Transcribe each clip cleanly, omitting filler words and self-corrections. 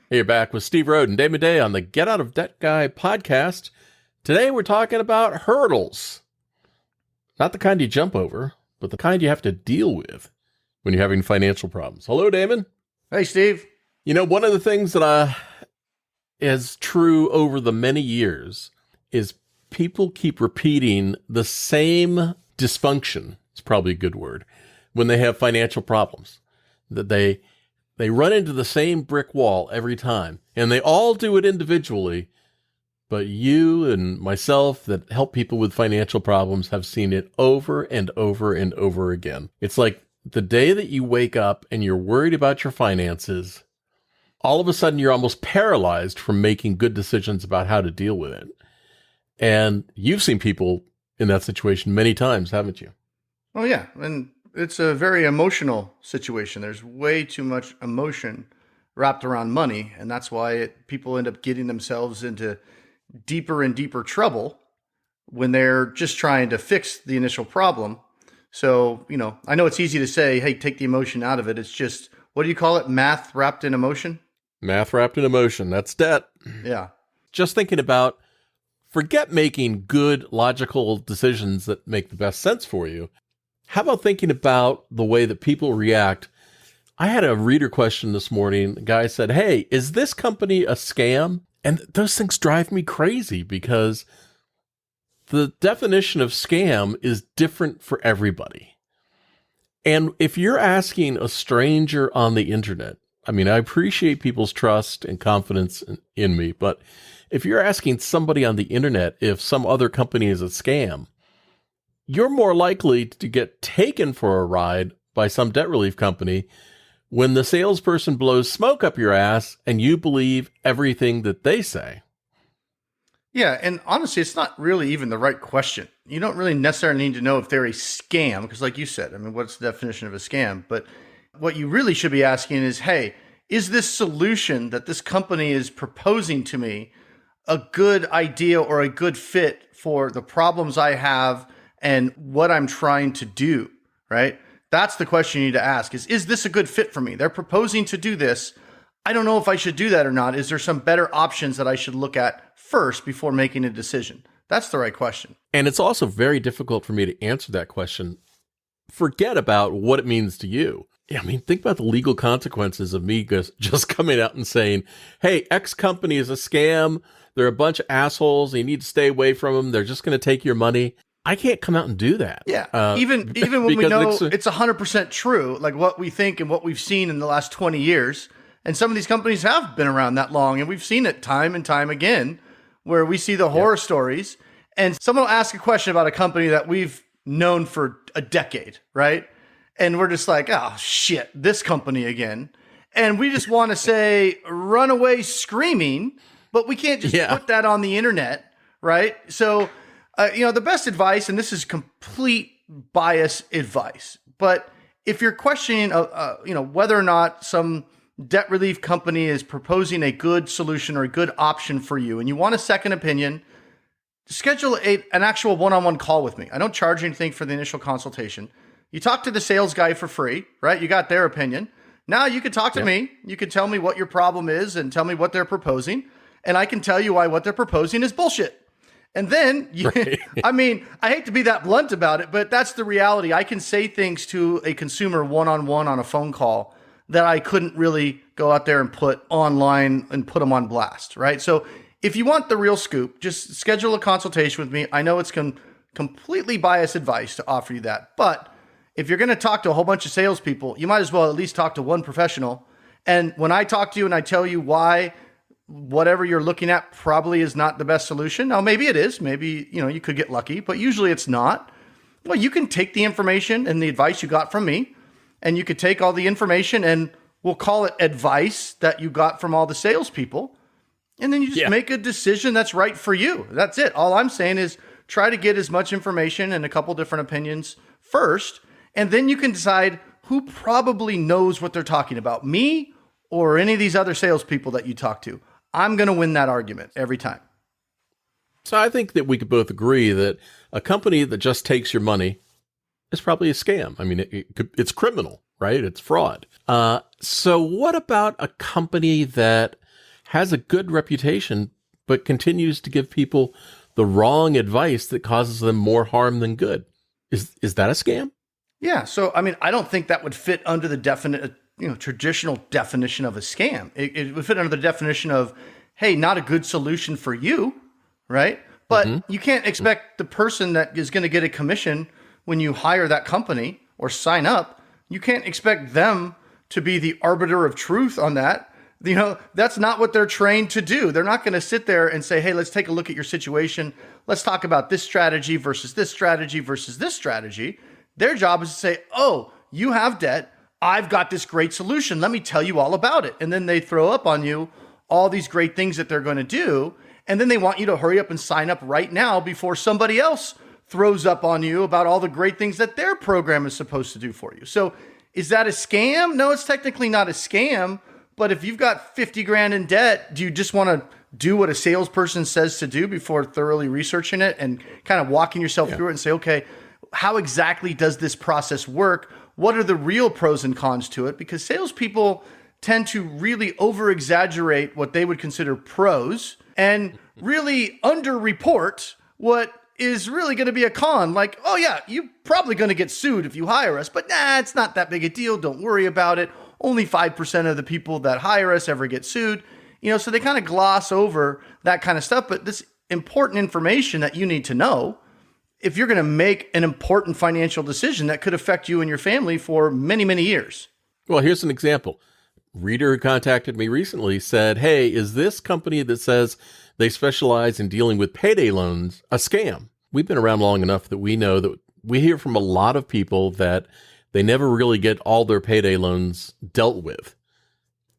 Hey, you're back with Steve Rode and Damon Day on the Get Out of Debt Guy podcast. Today we're talking about hurdles. Not the kind you jump over, but the kind you have to deal with when you're having financial problems. Hello, Damon. Hey, Steve. You know, one of the things that is true over the many years is people keep repeating the same dysfunction, it's probably a good word, when they have financial problems. That they run into the same brick wall every time, and they all do it individually, but you and myself that help people with financial problems have seen it over and over and over again. It's like the day that you wake up and you're worried about your finances, all of a sudden you're almost paralyzed from making good decisions about how to deal with it. And you've seen people in that situation many times, haven't you? Oh, yeah. And it's a very emotional situation. There's way too much emotion wrapped around money. And that's why people end up getting themselves into deeper and deeper trouble when they're just trying to fix the initial problem. So, I know it's easy to say, hey, take the emotion out of it. It's just, what do you call it? Math wrapped in emotion? Math wrapped in emotion. That's debt. Yeah. Just thinking about, forget making good, logical decisions that make the best sense for you. How about thinking about the way that people react? I had a reader question this morning. The guy said, hey, is this company a scam? And those things drive me crazy because the definition of scam is different for everybody. And if you're asking a stranger on the internet, I mean, I appreciate people's trust and confidence in me, but if you're asking somebody on the internet if some other company is a scam, you're more likely to get taken for a ride by some debt relief company when the salesperson blows smoke up your ass and you believe everything that they say. Yeah. And honestly, it's not really even the right question. You don't really necessarily need to know if they're a scam, because like you said, I mean, what's the definition of a scam? But what you really should be asking is, hey, is this solution that this company is proposing to me a good idea or a good fit for the problems I have and what I'm trying to do, right? That's the question you need to ask is this a good fit for me? They're proposing to do this. I don't know if I should do that or not. Is there some better options that I should look at first before making a decision? That's the right question. And it's also very difficult for me to answer that question. Forget about what it means to you. I mean, think about the legal consequences of me just coming out and saying, hey, X company is a scam. They're a bunch of assholes. You need to stay away from them. They're just going to take your money. I can't come out and do that. Yeah. Even when we know it's 100% true, like what we think and what we've seen in the last 20 years. And some of these companies have been around that long, and we've seen it time and time again, where we see the horror stories. And someone will ask a question about a company that we've known for a decade, right? And we're just like, oh, shit, this company again. And we just want to say, run away screaming, but we can't just put that on the internet, right? So, the best advice, and this is complete bias advice, but if you're questioning, whether or not some debt relief company is proposing a good solution or a good option for you, and you want a second opinion, schedule an actual one-on-one call with me. I don't charge anything for the initial consultation. You talk to the sales guy for free, right? You got their opinion. Now you can talk to me. You can tell me what your problem is and tell me what they're proposing. And I can tell you why what they're proposing is bullshit. And then, I mean, I hate to be that blunt about it, but that's the reality. I can say things to a consumer one-on-one on a phone call that I couldn't really go out there and put online and put them on blast, right? So if you want the real scoop, just schedule a consultation with me. I know it's completely biased advice to offer you that, but if you're going to talk to a whole bunch of salespeople, you might as well at least talk to one professional. And when I talk to you and I tell you why whatever you're looking at probably is not the best solution. Now, maybe it is. Maybe, you could get lucky, but usually it's not. Well, you can take the information and the advice you got from me, and you could take all the information and we'll call it advice that you got from all the salespeople. And then you just make a decision that's right for you. That's it. All I'm saying is try to get as much information and a couple different opinions first, and then you can decide who probably knows what they're talking about, me or any of these other salespeople that you talk to. I'm going to win that argument every time. So I think that we could both agree that a company that just takes your money is probably a scam. I mean, it's criminal, right? It's fraud. So what about a company that has a good reputation, but continues to give people the wrong advice that causes them more harm than good. Is that a scam? Yeah. So, I mean, I don't think that would fit under the traditional definition of a scam. It would fit under the definition of, hey, not a good solution for you, right? But you can't expect the person that is going to get a commission when you hire that company or sign up. You can't expect them to be the arbiter of truth on that. That's not what they're trained to do. They're not going to sit there and say, hey, let's take a look at your situation. Let's talk about this strategy versus this strategy versus this strategy. Their job is to say, oh, you have debt. I've got this great solution. Let me tell you all about it. And then they throw up on you all these great things that they're going to do. And then they want you to hurry up and sign up right now before somebody else throws up on you about all the great things that their program is supposed to do for you. So is that a scam? No, it's technically not a scam. But if you've got 50 grand in debt, do you just want to do what a salesperson says to do before thoroughly researching it and kind of walking yourself through it and say, okay, how exactly does this process work? What are the real pros and cons to it? Because salespeople tend to really over-exaggerate what they would consider pros and really under-report what is really going to be a con. Like, oh yeah, you're probably going to get sued if you hire us, but it's not that big a deal. Don't worry about it. Only 5% of the people that hire us ever get sued. So they kind of gloss over that kind of stuff. But this important information that you need to know if you're going to make an important financial decision that could affect you and your family for many, many years. Well, here's an example. Reader who contacted me recently said, hey, is this company that says they specialize in dealing with payday loans a scam? We've been around long enough that we know that we hear from a lot of people that they never really get all their payday loans dealt with.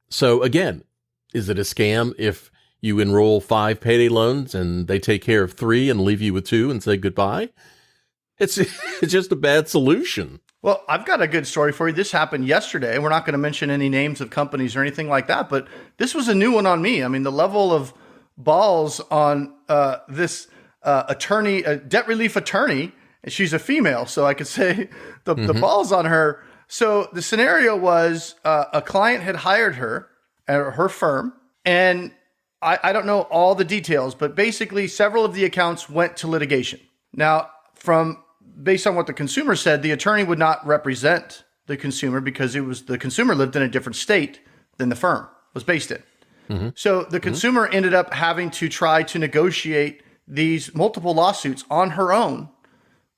So again, is it a scam if you enroll 5 payday loans and they take care of 3 and leave you with 2 and say goodbye? It's just a bad solution. Well, I've got a good story for you. This happened yesterday. We're not going to mention any names of companies or anything like that, but this was a new one on me. I mean, the level of balls on this attorney, a debt relief attorney, and she's a female, so I could say the balls on her. So the scenario was a client had hired her at her firm, and I don't know all the details, but basically several of the accounts went to litigation. Now, based on what the consumer said, the attorney would not represent the consumer because the consumer lived in a different state than the firm was based in. So the consumer ended up having to try to negotiate these multiple lawsuits on her own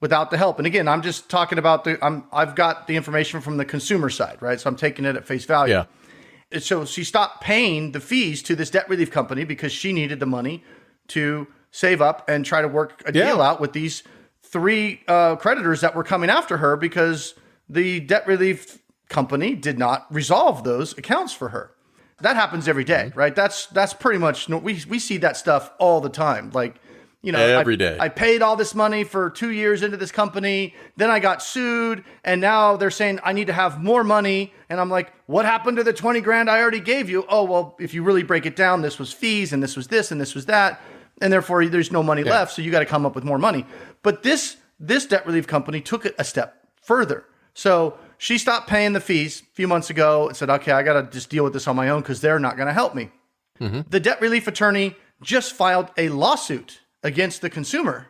without the help. And again, I'm just talking about I've got the information from the consumer side, right? So I'm taking it at face value. Yeah. So she stopped paying the fees to this debt relief company because she needed the money to save up and try to work a deal out with these 3 creditors that were coming after her because the debt relief company did not resolve those accounts for her. That happens every day, right? That's pretty much, we see that stuff all the time. Like, every day. I paid all this money for 2 years into this company. Then I got sued. And now they're saying I need to have more money. And I'm like, what happened to the 20 grand I already gave you? Oh, well, if you really break it down, this was fees and this was this and this was that. And therefore there's no money left. So you got to come up with more money. But this debt relief company took it a step further. So she stopped paying the fees a few months ago and said, okay, I got to just deal with this on my own because they're not going to help me. The debt relief attorney just filed a lawsuit against the consumer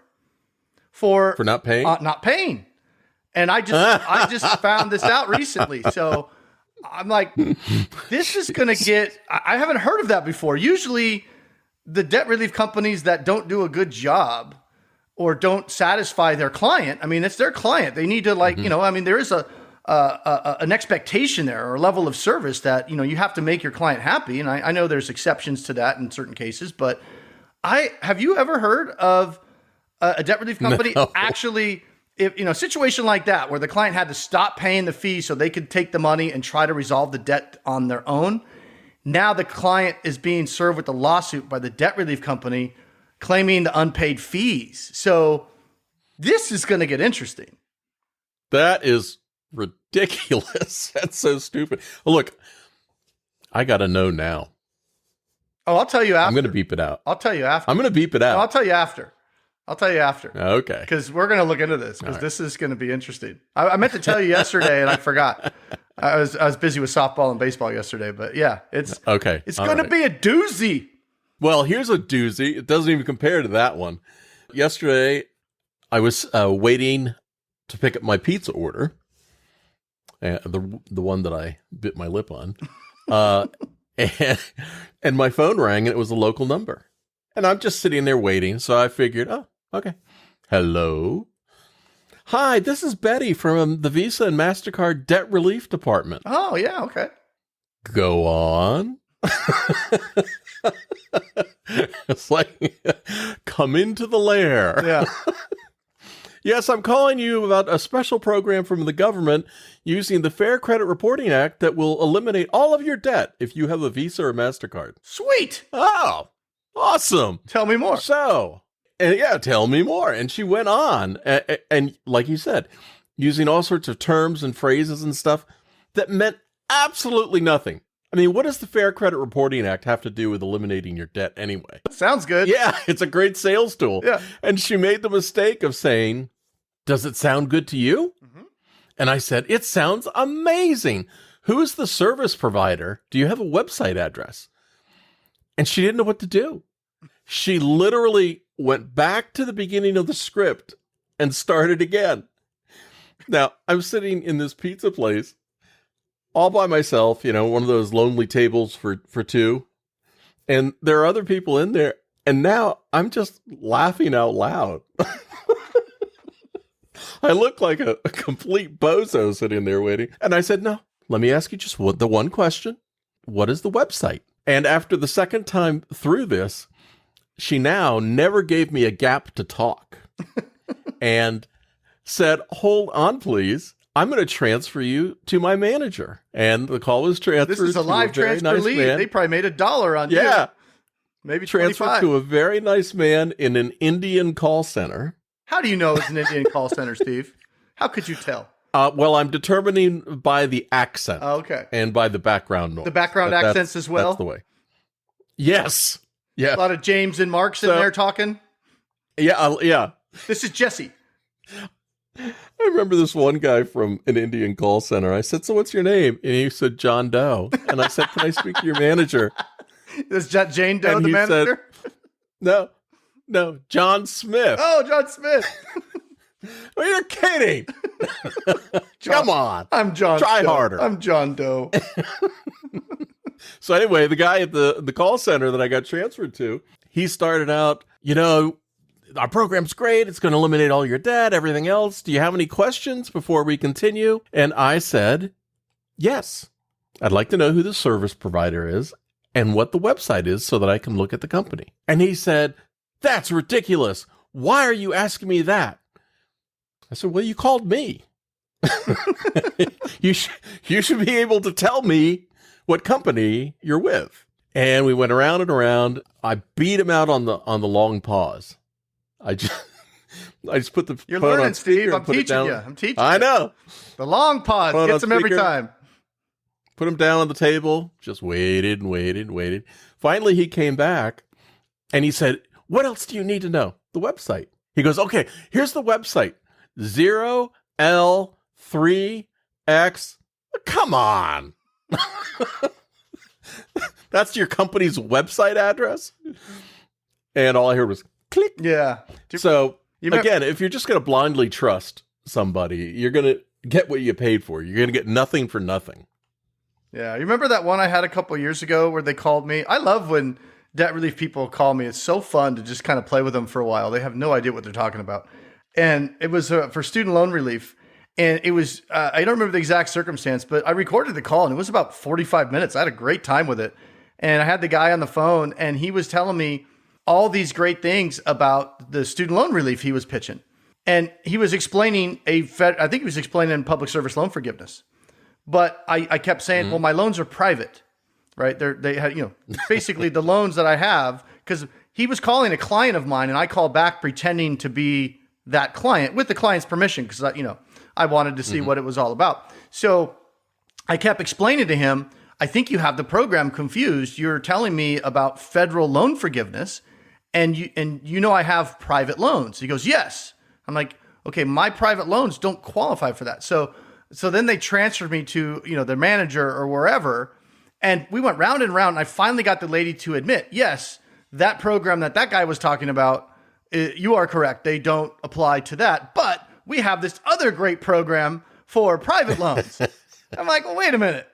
for not paying? Not paying. And I just found this out recently. So I'm like, this is going to get, I haven't heard of that before. Usually the debt relief companies that don't do a good job or don't satisfy their client, I mean, it's their client. They need to there is an expectation there or a level of service that, you have to make your client happy. And I know there's exceptions to that in certain cases, but have you ever heard of a debt relief company actually, a situation like that where the client had to stop paying the fee so they could take the money and try to resolve the debt on their own? Now the client is being served with a lawsuit by the debt relief company claiming the unpaid fees. So this is going to get interesting. That is ridiculous. That's so stupid. Well, look, I got to know now. Oh, I'll tell you after. I'm going to beep it out. I'll tell you after. I'm going to beep it out. No, I'll tell you after. I'll tell you after. Okay. Because we're going to look into this because this is going to be interesting. I meant to tell you yesterday and I forgot. I was busy with softball and baseball yesterday, but yeah, it's okay. It's going to be a doozy. Well, here's a doozy. It doesn't even compare to that one. Yesterday, I was waiting to pick up my pizza order, the one that I bit my lip on, and my phone rang, and it was a local number. And I'm just sitting there waiting, so I figured, oh, okay. Hello? Hi, this is Betty from the Visa and MasterCard Debt Relief Department. Oh, yeah, okay. Go on. It's like, come into the lair. Yeah. Yes, I'm calling you about a special program from the government using the Fair Credit Reporting Act that will eliminate all of your debt if you have a Visa or MasterCard. Sweet. Oh, awesome. Tell me more. So, tell me more. And she went on, and like you said, using all sorts of terms and phrases and stuff that meant absolutely nothing. I mean, what does the Fair Credit Reporting Act have to do with eliminating your debt anyway? Sounds good. Yeah, it's a great sales tool. Yeah. And she made the mistake of saying, does it sound good to you? Mm-hmm. And I said, it sounds amazing. Who's the service provider? Do you have a website address? And she didn't know what to do. She literally went back to the beginning of the script and started again. Now, I'm sitting in this pizza place all by myself, one of those lonely tables for two. And there are other people in there. And now I'm just laughing out loud. I look like a complete bozo sitting there waiting. And I said, no, let me ask you just the one question. What is the website? And after the second time through this, she now never gave me a gap to talk and said, hold on, please. I'm going to transfer you to my manager. And the call was transferred. This is a live transfer lead. They probably made $1 on you. Yeah. Maybe transferred 25. to a very nice man in an Indian call center. How do you know it's an Indian call center, Steve? How could you tell? Well, I'm determining by the accent. Oh, okay. And by the background noise. The background accents as well? That's the way. Yes. Yeah. A lot of James and Marks in there talking? Yeah. Yeah. This is Jesse. I remember this one guy from an Indian call center. I said, so what's your name? And he said, John Doe. And I said, can I speak to your manager? Is that Jane Doe, the manager? Said, no, John Smith. Oh, John Smith. Well, you're kidding. Come on. I'm John Try Doe. harder. I'm John Doe. So anyway, the guy at the call center that I got transferred to, he started out, our program's great. It's going to eliminate all your debt, everything else. Do you have any questions before we continue? And I said, yes. I'd like to know who the service provider is and what the website is so that I can look at the company. And he said, that's ridiculous. Why are you asking me that? I said, well, you called me. You should be able to tell me what company you're with. And we went around and around. I beat him out on the long pause. I just put the You're phone learning, on speaker. Steve. I'm teaching you. I know. The long pause gets him every time. Put him down on the table. Just waited and waited and waited. Finally, he came back and he said, what else do you need to know? The website. He goes, okay, here's the website. 0L3X. Come on. That's your company's website address? And all I heard was click. Yeah. So, again, if you're just going to blindly trust somebody, you're going to get what you paid for. You're going to get nothing for nothing. Yeah. You remember that one I had a couple of years ago where they called me? I love when debt relief people call me. It's so fun to just kind of play with them for a while. They have no idea what they're talking about. And it was for student loan relief. And it was, I don't remember the exact circumstance, but I recorded the call and it was about 45 minutes. I had a great time with it. And I had the guy on the phone and he was telling me all these great things about the student loan relief he was pitching. And he was explaining I think he was explaining public service loan forgiveness. But I kept saying, well, my loans are private, right? They had, basically the loans that I have, because he was calling a client of mine and I called back pretending to be that client with the client's permission because, I wanted to see what it was all about. So I kept explaining to him, I think you have the program confused. You're telling me about federal loan forgiveness and you know I have private loans. He goes, yes. I'm like, okay, my private loans don't qualify for that. So then they transferred me to, the manager or wherever, and we went round and round, and I finally got the lady to admit, yes, that program that guy was talking about, you are correct. They don't apply to that, but we have this other great program for private loans. I'm like, well, wait a minute.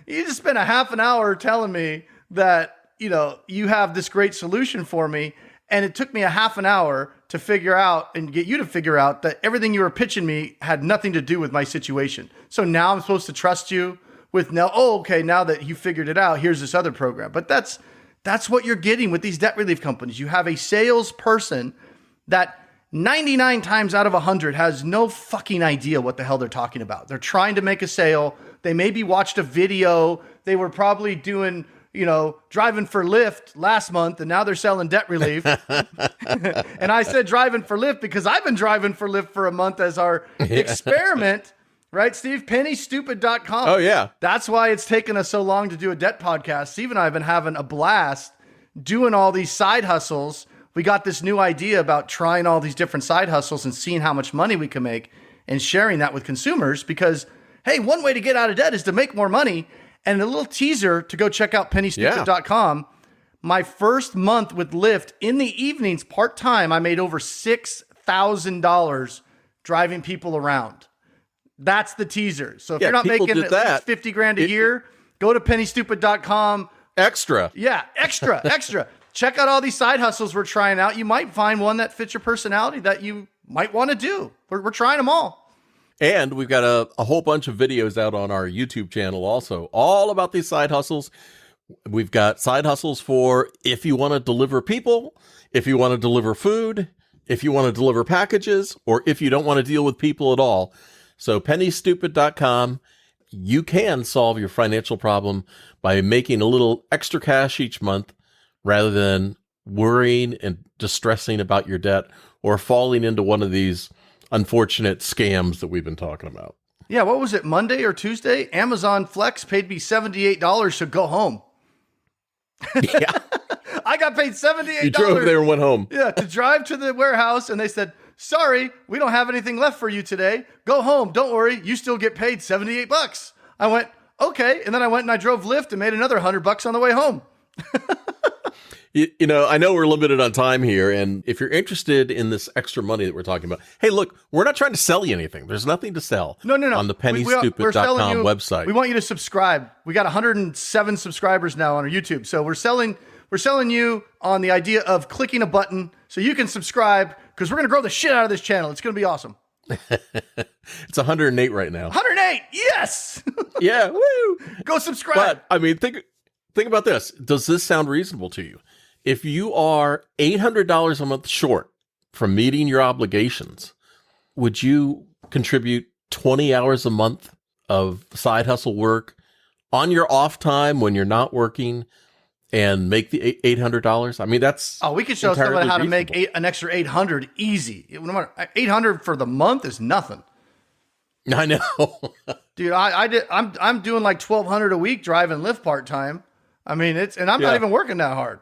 You just spent a half an hour telling me that, you have this great solution for me. And it took me a half an hour to figure out and get you to figure out that everything you were pitching me had nothing to do with my situation. So now I'm supposed to trust you with now that you figured it out, here's this other program. But that's what you're getting with these debt relief companies. You have a salesperson that 99 times out of 100 has no fucking idea what the hell they're talking about. They're trying to make a sale. They maybe watched a video. They were probably doing, driving for Lyft last month, and now they're selling debt relief. And I said driving for Lyft because I've been driving for Lyft for a month as our experiment, right, Steve? PennyStupid.com. Oh, yeah. That's why it's taken us so long to do a debt podcast. Steve and I have been having a blast doing all these side hustles. We got this new idea about trying all these different side hustles and seeing how much money we can make and sharing that with consumers because, hey, one way to get out of debt is to make more money. And a little teaser to go check out PennyStupid.com. Yeah. My first month with Lyft, in the evenings, part-time, I made over $6,000 driving people around. That's the teaser. So if you're not making at least 50 grand a year, go to PennyStupid.com. Extra. Yeah, extra. Check out all these side hustles we're trying out. You might find one that fits your personality that you might want to do. We're trying them all. And we've got a whole bunch of videos out on our YouTube channel also, all about these side hustles. We've got side hustles for if you want to deliver people, if you want to deliver food, if you want to deliver packages, or if you don't want to deal with people at all. So PennyStupid.com, you can solve your financial problem by making a little extra cash each month rather than worrying and distressing about your debt or falling into one of these unfortunate scams that we've been talking about. Yeah, what was it, Monday or Tuesday? Amazon Flex paid me $78 to go home. Yeah. I got paid $78. You drove there and went home. Yeah, to drive to the warehouse, and they said, sorry, we don't have anything left for you today. Go home. Don't worry. You still get paid $78. I went, okay. And then I went and I drove Lyft and made another $100 on the way home. I know we're limited on time here, and if you're interested in this extra money that we're talking about, hey, look, we're not trying to sell you anything. There's nothing to sell. No. On the PennyStupid.com website. We want you to subscribe. We got 107 subscribers now on our YouTube, so we're selling you on the idea of clicking a button so you can subscribe because we're going to grow the shit out of this channel. It's going to be awesome. It's 108 right now. 108, yes. Yeah, woo. Go subscribe. But I mean, think about this. Does this sound reasonable to you? If you are $800 a month short from meeting your obligations, would you contribute 20 hours a month of side hustle work on your off time when you're not working and make the $800? I mean, that's we could show somebody how to make an extra $800 easy. $800 for the month is nothing. I know, dude. I'm doing like $1,200 a week driving Lyft part time. I mean, I'm not even working that hard.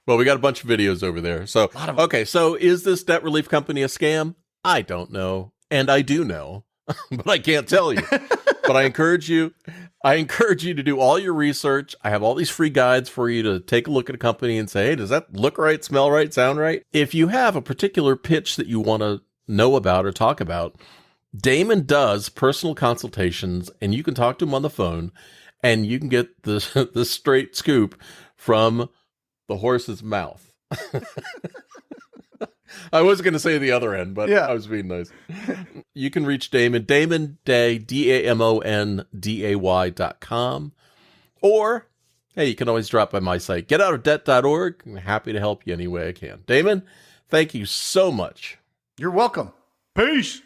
Well, we got a bunch of videos over there. So, okay. So is this debt relief company a scam? I don't know. And I do know, but I can't tell you. But I encourage you to do all your research. I have all these free guides for you to take a look at a company and say, hey, does that look right, smell right, sound right? If you have a particular pitch that you want to know about or talk about, Damon does personal consultations, and you can talk to him on the phone, and you can get the straight scoop from the horse's mouth. I was going to say the other end, but I was being nice. You can reach Damon, Damon Day, DamonDay.com. Or, hey, you can always drop by my site, getoutofdebt.org. I'm happy to help you any way I can. Damon, thank you so much. You're welcome. Peace.